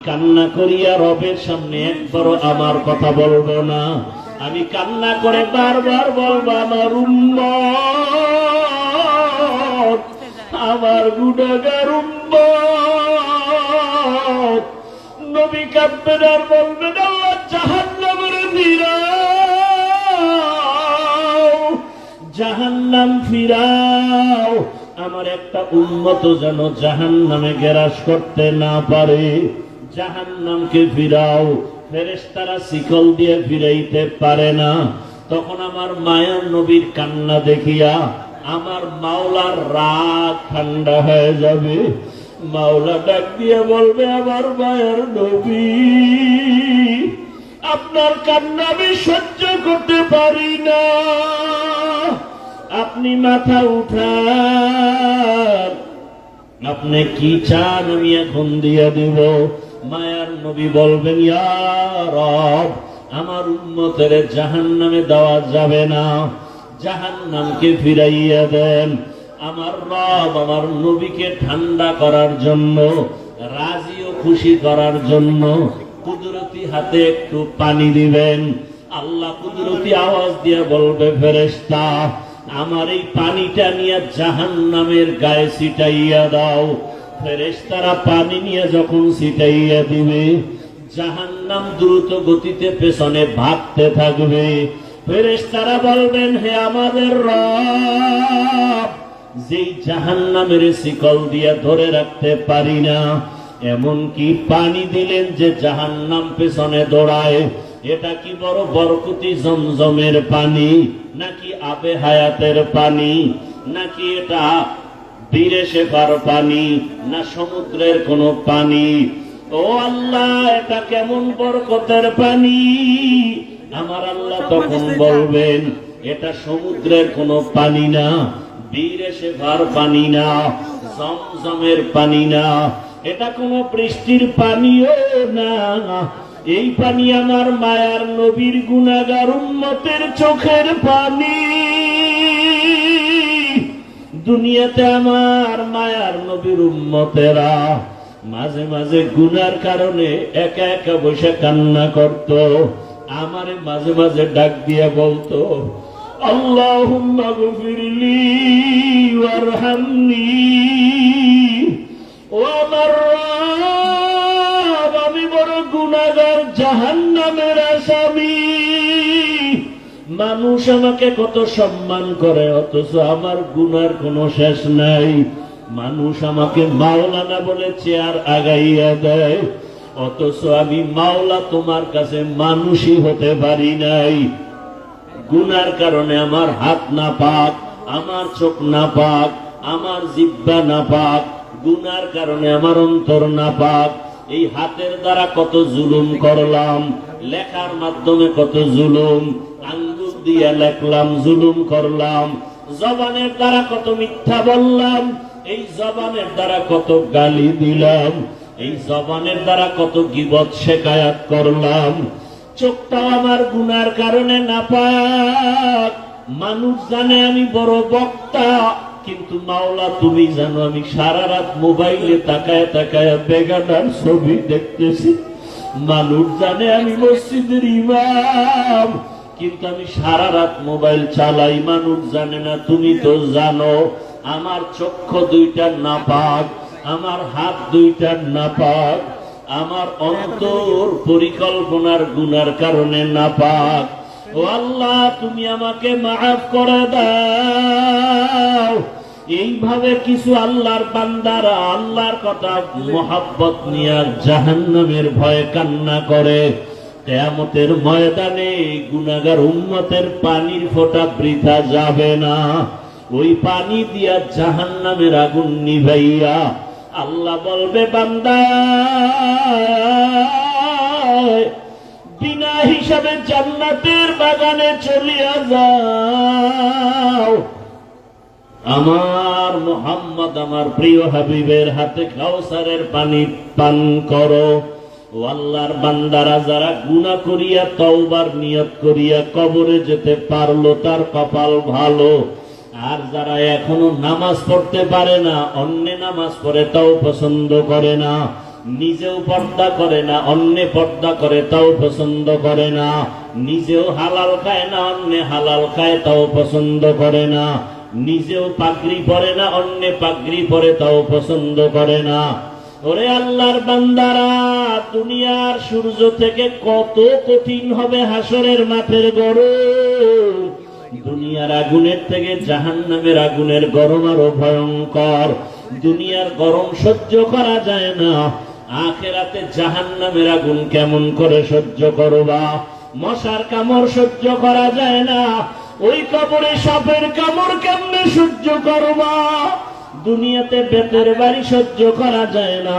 কান্না করিয়া রবের সামনে একবারও আমার কথা বলবো না। আমি কান্না করে বারবার বলবো, আমার উম্মত, আমার গুনাহগার উম্মত। নবী কাঁদবেন আর বলবেন, আল্লাহ জাহান্নামের ফিরাও, জাহান্নাম ফিরাও। আমার একটা উম্মত যেন জাহান্নামে গ্রাস করতে না পারে। জাহান্নামকে ফিরাও। ফেরেশতারা শিকল দিয়ে ফিরাইতে পারে না। তখন আমার মায়ার নবীর কান্না দেখিয়া আমার মাওলার রাগ ঠান্ডা হয়ে যাবে। মাওলা ডাক দিয়ে বলবে, আমার মায়ার নবী, আপনার কান্না আমি সহ্য করতে পারি না, আপনি মাথা উঠান, আপনি কি চান আমি এখন দিয়ে দিব। মায়ার নবী বলবেন, ইয়া রব, আমার উম্মতের জাহান্নামে দেওয়া যাবে না, জাহান্নামকে ফিরাইয়া দেন। আমার রব আমার নবীকে ঠান্ডা করার জন্য, রাজি ও খুশি করার জন্য কুদরতি হাতে একটু পানি দিবেন। আল্লাহ কুদরতি আওয়াজ দিয়ে বলবে, ফেরেশতা, আমার এই পানিটা নিয়ে জাহান্নামের গায়ে ছিটাইয়া দাও। ফেরেশতারা পানি নিয়ে যখন ছিটাইয়া দিবে, জাহান্নাম দ্রুত গতিতে পেছনে ভাগতে থাকবে। ফেরেশতারা বলবেন, হে আমাদের রব, যেই জাহান্নামের শিকল দিয়ে ধরে রাখতে পারি না, এমন কি পানি দিলেন যে জাহান্নাম পেছনে দৌড়ায়। এটা কি বড় বরকতি জমজমের পানি, নাকি আবে হায়াতের পানি, নাকি এটা বীরে শেফার পানি, না সমুদ্রের কোন পানি? ও আল্লাহ, এটা কেমন বরকতের পানি? আমার আল্লাহ তখন বলবেন, এটা সমুদ্রের কোন পানি না, বীরে শেফার পানি না, জমজমের পানি না, এটা কোন বৃষ্টির পানিও না। এই পানি আমার মায়ার নবীর গুনাহগার উম্মতের চোখের পানি। দুনিয়াতে আমার মায়ার নবীর উম্মতেরা মাঝে মাঝে গুনার কারণে একা একা বসে কান্না করত। আমারে মাঝে মাঝে ডাক দিয়ে বলতো, আল্লাহুম্মা গফিরলি ওয়ারহামনি। ও আমার রব, আমি বড় গুনাহগার, জাহান্নামের আসামি। মানুষ আমাকে কত সম্মান করে, অথচ আমার গুনার কোনো শেষ নাই। মানুষ আমাকে মাওলানা বলে চেয়ার আগাইয়া দেয়, অথচ আমি মাওলা তোমার কাছে মানুষই হতে পারি নাই। গুনার কারণে আমার হাত না পাক, আমার চোখ না পাক, আমার জিহ্বা না পাক, গুনার কারণে আমার অন্তর না পাক। এই হাতের দ্বারা কত জুলুম করলাম, লেখার মাধ্যমে কত জুলুম, আঙ্গুল দিয়ে লেখলাম, জুলুম করলাম। জবানের দ্বারা কত মিথ্যা বললাম, এই জবানের দ্বারা কত গালি দিলাম, এই জবানের দ্বারা কত গীবত শেকায়াত করলাম। চোখটাও আমার গুনার কারণে নাপাক। মানুষ জানে আমি বড় বক্তা, কিন্তু মাওলা তুমি জানো আমি সারা রাত মোবাইলে তাকায় তাকায় বেগানার ছবি দেখতেছি। মানুষ জানে আমি মসজিদের ইমাম, কিন্তু আমি সারা রাত মোবাইল চালাই। মানুষ জানে না, তুমি তো জানো। আমার চক্ষু দুইটা নাপাক, আমার হাত দুইটা নাপাক, আমার অন্তর পরিকল্পনার গুনার কারণে নাপাক। ও আল্লাহ, তুমি আমাকে মাফ করে দাও। এইভাবে কিছু আল্লাহর বান্দারা আল্লাহর কথা মহব্বত নিয়ে জাহান্নামের ভয়ে কান্না করে। কিয়ামতের ময়দানে গুনাহগার উম্মতের পানির ফোঁটা বৃথা যাবে না। ওই পানি দিয়া জাহান্নামের আগুন নিভাইয়া আল্লাহ বলবে, বান্দা বিনা হিসাবে জান্নাতের বাগানে চলিয়া যাও। আমার মুহাম্মদ, আমার প্রিয় হাবিবের হাতে কাউসারের পানি পান করো। ও আল্লাহর বান্দারা, যারা গুনাহ করিয়া তওবার নিয়ত করিয়া কবরে যেতে পারলো তার কপাল ভালো। আর যারা এখনো নামাজ পড়তে পারে না, অন্য নামাজ পড়ে তাও পছন্দ করে না, নিজেও পর্দা করে না, অন্যে পর্দা করে তাও পছন্দ করে না, নিজেও হালাল খায় না, অন্যে হালাল খায় তাও পছন্দ করে না, নিজেও পাগড়ি পরে না, অন্যে পাগড়ি পরে তাও পছন্দ করে না। ওরে আল্লাহর বান্দারা, দুনিয়ার সূর্য থেকে কত কঠিন হবে হাসরের মাঠের গরম। দুনিয়ার আগুনের থেকে জাহান্নামের আগুনের গরম আরো ভয়ঙ্কর। দুনিয়ার গরম সহ্য করা যায় না, আখিরাতে জাহান্নামের আগুন কেমন করে সহ্য করবা? মশার কামড় সহ্য করা যায় না, ওই কবরে সাপের কামড় কেমনে সহ্য করবা? দুনিয়াতে বেতের বাড়ি সহ্য করা যায় না,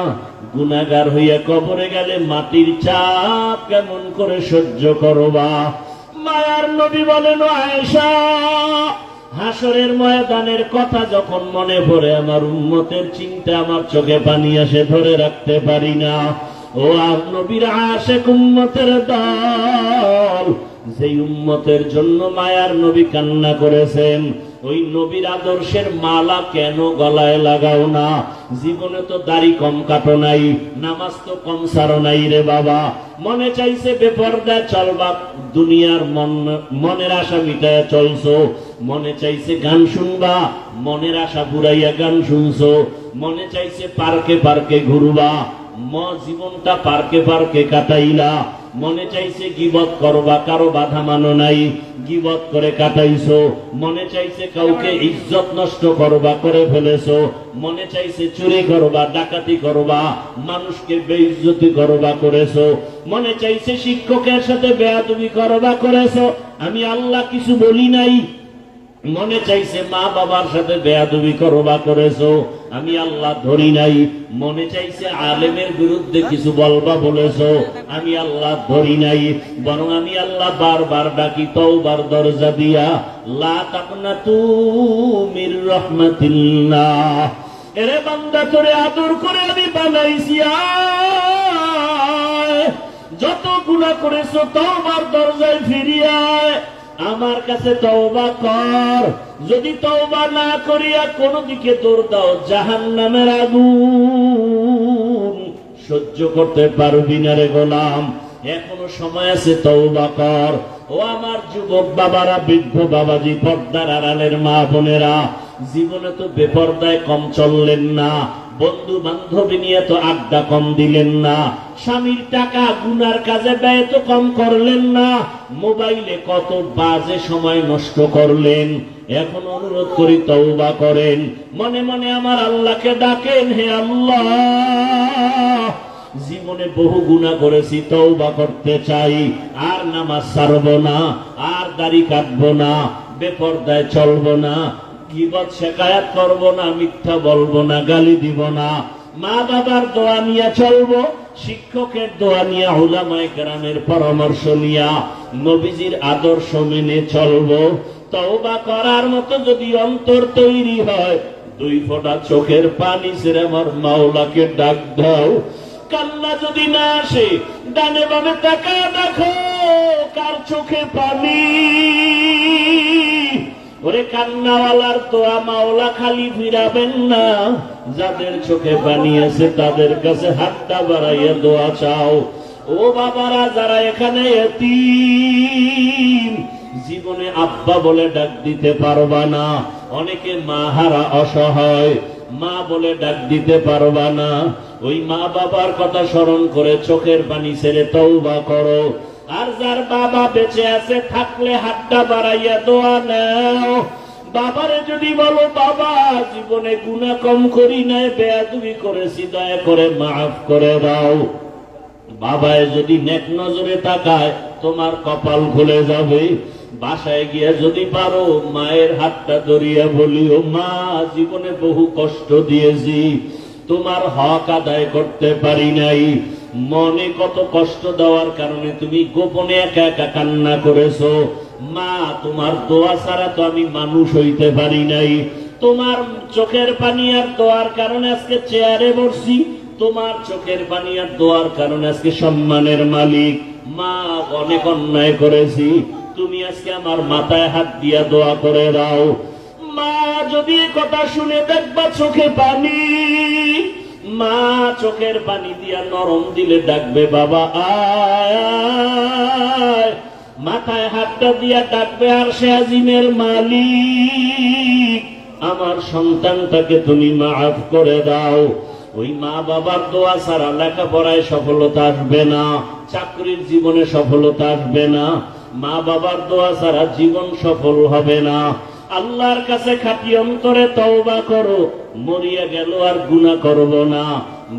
গুনাহগার হইয়া কবরে গেলে মাটির চাপ কেমন করে সহ্য করবা? মায়ার নবী বলেন, আয়েশা, হাসরের ময়দানের কথা যখন মনে পড়ে আমার উম্মতের চিন্তা আমার চোখে পানি আসে, ধরে রাখতে পারি না। ও নবীর আশিক উম্মতের দল, যেই উম্মতের জন্য মায়ার নবী কান্না করেছেন, ওই নবীর আদর্শের মালা কেন গলায় লাগাও না? জীবনে তো দাড়ি কম কাটো নাই, নামাজ তো কম সারো নাই রে বাবা। মনে চাইছে বেপরদায় চলবা, দুনিয়ার মনের আশা মিটায় চলছো। মনে চাইছে গান শুনবা, মনের আশা পুরাইয়া গান শুনছো। মনে চাইছে পার্কে পার্কে ঘুরবা, জীবনটা পার্কে পার্কে কাটাইলা। মনে চাইছে গীবত করবা, কারো বাধা মানো নাই, গীবত করে কাটাইছো। মনে চাইছে কাউকে ইজ্জত নষ্ট করবা, করে ফেলেছো। মনে চাইছে চুরি করবা, ডাকাতি করবা, মানুষকে বেইজ্জতি করবা, করেছো। মনে চাইছে শিক্ষকের সাথে বেয়াদবি করবা, করেছো। আমি আল্লাহ কিছু বলি নাই। মনে চাইছে মা বাবার সাথে বেয়াদবি করবা, করেছো। আমি আল্লাহ ধরি নাই। মনে চাইছে আলেমের বিরুদ্ধে কিছু বলবা, বলেছো। আমি আল্লাহ ধরি নাই। বরং আমি আল্লাহ বারবার ডাকি তওবার দরজা দিয়া, লা তাকনাতু মির রাহমাতিল্লাহ। এরে বান্দা, তোরে আদর করে আমি বানাইছি, যত গুনাহ করেছো তওবার দরজায় ফিরিয়া আমার কাছে তওবা কর। যদি তওবা না করিয়া কোন দিকে দৌড় দাও, জাহান্নামের আগুন সহ্য করতে পারবি না রে গোলাম। এখনো সময় আছে, তওবা কর। ও আমার যুবক বাবারা, বৃদ্ধ বাবাজি, পর্দার আড়ালের মা বোনেরা, জীবনে তো বেপর্দায় কম চললেন না, বন্ধু বান্ধবী নিয়ে তো আড্ডা কম দিলেন না, স্বামীর টাকা গুনার কাজে ব্যয় তো কম করলেন না, মোবাইলে কত বাজে সময় নষ্ট করলেন। এখন অনুরোধ করি তওবা করেন, মনে মনে আমার আল্লাহকে ডাকেন, হে আল্লাহ, জীবনে বহু গুনাহ করেছি, তওবা করতে চাই, আর নামাজ ছাড়বো না, আর দাড়ি কাটবো না, বেপরদায় চলবো না, গীবত শিকায়াত করবো না, মিথ্যা বলবো না, গালি দিব না, মা বাবার দোয়া নিয়ে চলবো, শিক্ষকের দোয়া নিয়ে, উলামায়ে কেরামের পরামর্শ নিয়া, নবীজির আদর্শ মেনে চলবো। তওবা করার মতো যদি অন্তর তৈরি হয়, 2 ফোঁটা চোখের পানি ছেড়ে আমার মাওলাকে ডাক দাও। কান্না যদি না আসে, ডানে বামে তাকায় দেখো কার চোখে পানি। ওরে কান্নাওয়ালার দোয়া মাওলা খালি ফিরাবেন না, যাদের চোখে পানি আছে তাদের কাছে হাতটা বাড়াইয়া দোয়া চাও। ও বাবারা, যারা এখানে এতিম, জীবনে আব্বা বলে ডাক দিতে পারবা না, অনেকে মা হারা অসহায়, মা বলে ডাক দিতে পারবা না, ওই মা বাবার কথা স্মরণ করে চোখের পানি ছেড়ে তওবা করো। আর যার বাবা বেঁচে আছে, থাকলে হাতটা বাড়াইয়া দোয়া নাও। বাবারে যদি বলো, বাবা জীবনে গুনাহ কম করি নাই, বেয়াদবি করেছি, দয়া করে মাফ করে দাও। বাবায় যদি নেক নজরে তাকায়, তোমার কপাল খুলে যাবে। বাসায় গিয়ে যদি পারো, মায়ের হাতটা ধরিয়া বলিও, মা জীবনে বহু কষ্ট দিয়েছি, তোমার হক আদায় করতে পারি নাই, মনে কত কষ্ট দেওয়ার কারণে তুমি গোপনে একা একা কান্না করেছো। মা, তোমার দোয়া ছাড়া তো আমি মানুষ হইতে পারি নাই, তোমার চোখের পানি আর দোয়ার কারণে আজকে চেয়ারে বসছি, তোমার চোখের পানি আর দোয়ার কারণে আজকে সম্মানের মালিক। মা, অনেক অন্যায় করেছি, তুমি আজকে আমার মাথায় হাত দিয়া দোয়া করে দাও। মা যদি কথা শুনে দেখবা চোখে পানি, মা চোখের পানি দিয়া নরম দিলে ডাকবে বাবা আয়, মাথায় হাতটা দিয়া ডাকবে আর সে আজিমের মালিক আমার সন্তানটাকে তুমি মাফ করে দাও। ওই মা বাবার দোয়া ছাড়া লেখাপড়ায় সফলতা আসবে না, চাকরির জীবনে সফলতা আসবে না, মা বাবার দোয়া ছাড়া জীবন সফল হবে না। আল্লাহর কাছে খাঁটি অন্তরে তওবা করো, মরিয়া গেল আর গুনাহ করব না।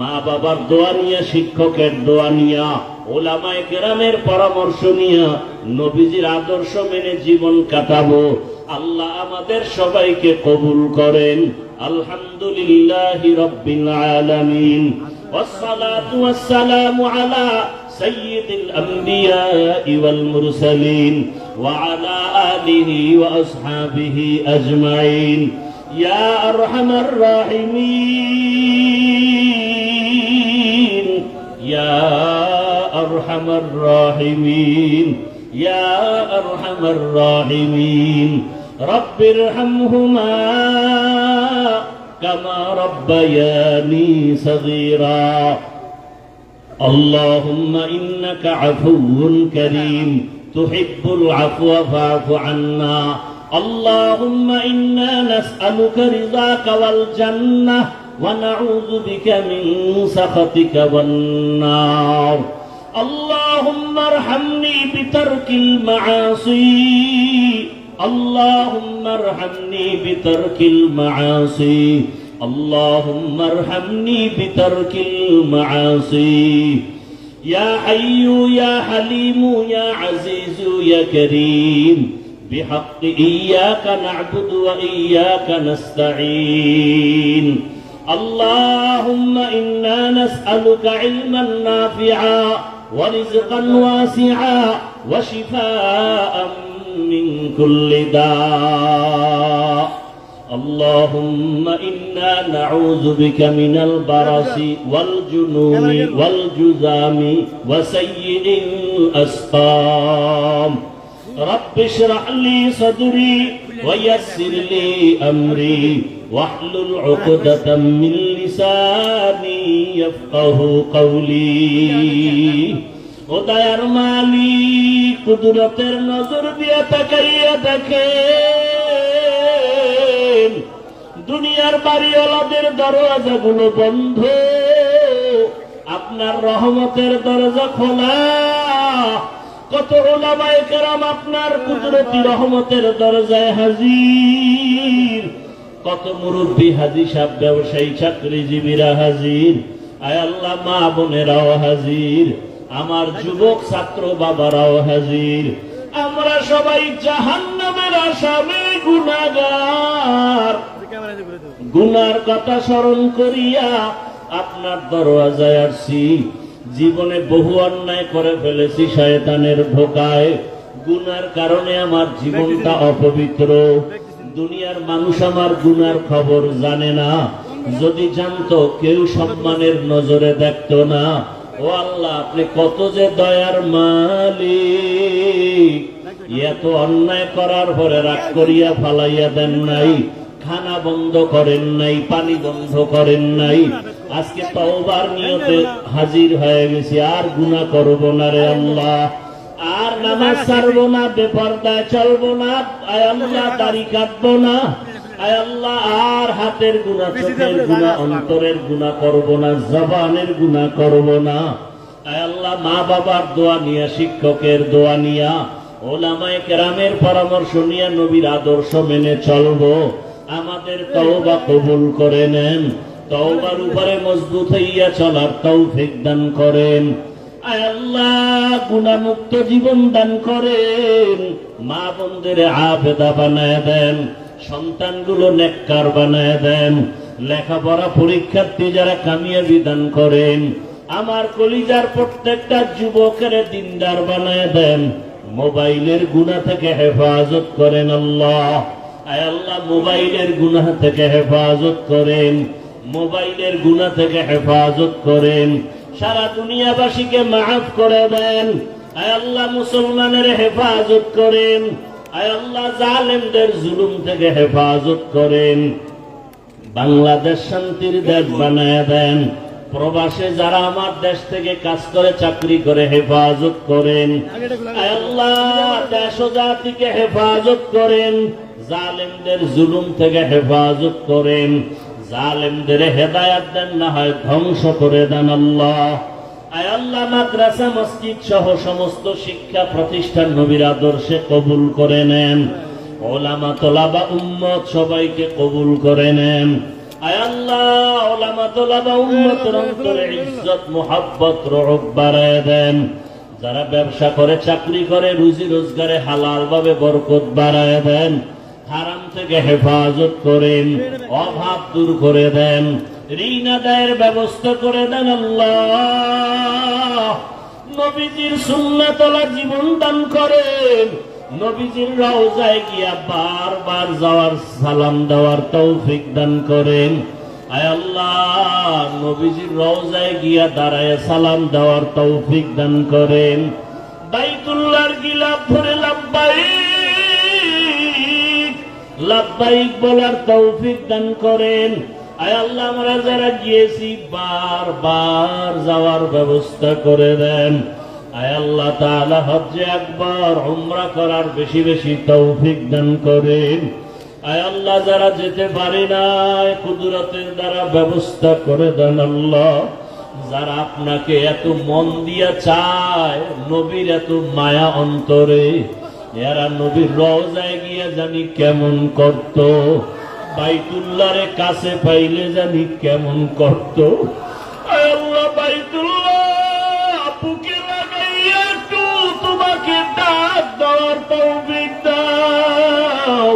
মা বাবার দোয়া নিয়া, শিক্ষকের দোয়া নিয়া, ওলামায়ে কেরামের পরামর্শ নিয়া, নবীজির আদর্শ মেনে জীবন কাটাবো। আল্লাহ আমাদের সবাইকে কবুল করেন। আলহামদুলিল্লাহি রাব্বিল আলামিন, ওয়াসসালাতু ওয়াসসালামু আলা সাইয়্যিদিল আমবিয়াই ওয়াল মুরসালিন ওয়া আলা আলিহি ওয়া আসহাবিহি আজমাইন। ইয়া আরহামার রাহিমিন, ইয়া আরহামার রাহিমিন, ইয়া আরহামার রাহিমিন। রব্বিরহামহুমা কামা রব্বায়ানি সগীরা। আল্লাহুম্মা ইন্নাকা আফুউন কারীম তুহিব্বুল আফওয়া ফা'ফু আন্না। আল্লাহুম্মা ইন্না নাসআলুকা রিযাকা ওয়াল জান্নাহ ওয়া নাউযু বিকা মিন সাখাতিকা ওয়ান নার। আল্লাহুম্মা আরহামনি বিতারকিল মাআসি। اللهم ارحمني بترك المعاصي. اللهم ارحمني بترك المعاصي. يا حي يا حليم يا عزيز يا كريم بحق إياك نعبد وإياك نستعين. اللهم إنا نسألك علما نافعا ورزقا واسعا وشفاء من كل داء. اللهم إنا نعوذ بك من البرص والجنون والجذام وسيء الأسقام. رب اشرح لي صدري ويسر لي أمري واحلل عقدة من لساني يفقه قولي. ও দয়ার মালিক, কুদরতের নজর দিয়া তাকাইয়া দেখেন দুনিয়ার বাড়িওয়ালাদের দরওয়াজাগুলো বন্ধ, আপনার রহমতের দরজা খোলা। কত উলামায়ে কেরাম আপনার কুদরতি রহমতের দরজায় হাজির, কত মুরব্বী, হাজী সাহেব, ব্যবসায়ী, চাকরিজীবীরা হাজির। আয় আল্লাহ, মা বোনেরাও হাজির, আমার যুবক ছাত্র বাবারাও হাজির। আমরা সবাই জাহান্নামের আসামি, গুনাহগার। গুনার কথা স্মরণ করিয়া আপনার দরওয়াজায় আসছি। জীবনে বহু অন্যায় করে ফেলেছি শয়তানের ধোকায়। গুনার কারণে আমার জীবনটা অপবিত্র। দুনিয়ার মানুষ আমার গুনার খবর জানে না। যদি জানতো, কেউ সম্মানের নজরে দেখতো না। ও আল্লাহ, আপনি কত যে দয়ার মালিক। এত অন্যায় করার পরে রাগ করিয়া ফালাইয়া দেন নাই, খানা বন্ধ করেন নাই, পানি বন্ধ করেন নাই। আজকে তওবার নিয়তে হাজির হয়ে গেছি, আর গুনাহ করব না রে আল্লাহ, আর নামাজ ছাড়বো না, বেপরদায় চলবো না, আয় আল্লাহ দাড়ি কাটবো না, আয় আল্লাহ আর হাতের গুনাহ, চোখের গুনাহ, অন্তরের গুনাহ করব না, জবানের গুনাহ করব না। আয় আল্লাহ, মা বাবার দোয়া নিয়া, শিক্ষকের দোয়া নিয়া, ওলামায়ে কেরামের পরামর্শ নিয়া, নবীর আদর্শ মেনে চলবো। আমাদের তওবা কবুল করে নেন, তওবার উপরে মজবুত হইয়া চলার তৌফিক দান করেন। আয় আল্লাহ, গুনাহমুক্ত জীবন দান করেন। মা বোনদের আবেদা বানায় দেন, সন্তানগুলো নেককার বানায় দেন। লেখাপড়া পরীক্ষার্থী যারা কামিয়াবি দান করেন। আমার কলিজার প্রত্যেকটা যুবকের দিনদার বানায় দেন। মোবাইলের গুনাহ থেকে হেফাজত করেন আল্লাহ। আয় আল্লাহ, মোবাইলের গুনাহ থেকে হেফাজত করেন, মোবাইলের গুনাহ থেকে হেফাজত করেন। সারা দুনিয়াবাসীকে মাফ করে দেন। আয় আল্লাহ, মুসলমানের হেফাজত করেন। আয় আল্লাহ, জালেমদের জুলুম থেকে হেফাজত করেন। বাংলাদেশ শান্তির দেশ বানায় দেন। প্রবাসে যারা আমার দেশ থেকে কাজ করে চাকরি করে হেফাজত করেন আল্লাহ, দেশ ও জাতিকে হেফাজত করেন, জালেমদের জুলুম থেকে হেফাজত করেন, জালেমদের হেদায়াত দেন না হয় ধ্বংস করে দেন আল্লাহ। আয় আল্লাহ, মাদ্রাসা মসজিদ সহ সমস্ত শিক্ষা প্রতিষ্ঠান নবীর আদর্শে কবুল করে নেন, ওলামা তোলাবা উম্মত সবাইকে কবুল করে নেন। আয় আল্লাহ, ওলামা তোলাবা উম্মতের অন্তরে ইজ্জত মুহাব্বত রহব বাড়ায় দেন। যারা ব্যবসা করে চাকরি করে রুজি রোজগারে হালাল ভাবে বরকত বাড়ায় দেন, হারাম থেকে হেফাজত করেন, অভাব দূর করে দেন, ঋণ আদায়ের ব্যবস্থা করে দেন আল্লাহ। নবীজির সুন্নাতওয়ালা জীবন দান করেন, নবীজির রওজায় গিয়া বারবার যাওয়ার সালাম দেওয়ার তৌফিক দান করেন। আয় আল্লাহ, নবীজির রওজায় গিয়া দাঁড়ায় সালাম দেওয়ার তৌফিক দান করেন। বাইতুল্লাহর গিলাফ ধরে লাব্বাইক লাব্বাইক বলার তৌফিক দান করেন। আয় আল্লাহ, আমরা যারা গিয়েছি বারবার যাওয়ার ব্যবস্থা করে দেন। আয় আল্লাহ তাআলা, হজ্জে আকবার উমরা করার বেশি বেশি তৌফিক দান করেন। আয় আল্লাহ, যারা যেতে পারে না কুদরতের দ্বারা ব্যবস্থা করে দেন আল্লাহ। যারা আপনাকে এত মন দিয়া চায়, নবীর এত মায়া অন্তরে, এরা নবীর রওজায় গিয়া জানি কেমন করত, বাইতুল্লাহরে কাছে পাইলে জানি কেমন করত। আয় আল্লাহ, বাইতুল্লাহ বুকে লাগাইয়া একটু তোমাকে ডাক দেওয়ার তৌফিক দাও।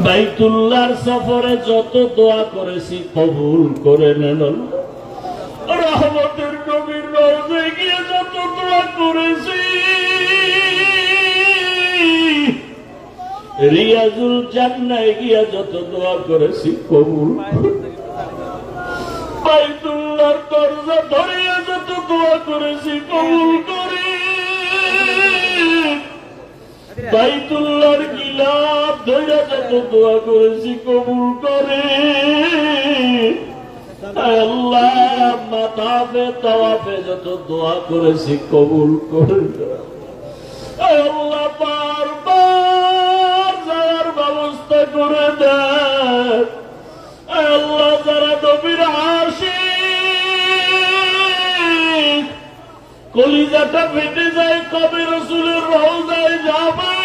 বাইতুল্লাহর সফরে যত দোয়া করেছি কবুল করে নেন। রহমতের নবীর রওজায় গিয়ে যত দোয়া করেছি, রিয়াজুল জান্নায় গিয়া যত দোয়া করেছি কবুল। বাইতুল্লাহর দরজা ধরিয়া যত দোয়া করেছি কবুল করে। বাইতুল্লাহর গিলাফ ধরিয়া যত দোয়া করেছি কবুল করে। আল্লাহ, মাতাফে তাওয়াফে যত দোয়া করেছি কবুল করে। আল্লাহ, বারবার যাওয়ার ব্যবস্থা করে দেন। আল্লাহ, যারা নবীর আশিক, কলিজাটা ফেটে যায় কবে রাসূলের রওজায় যাবে।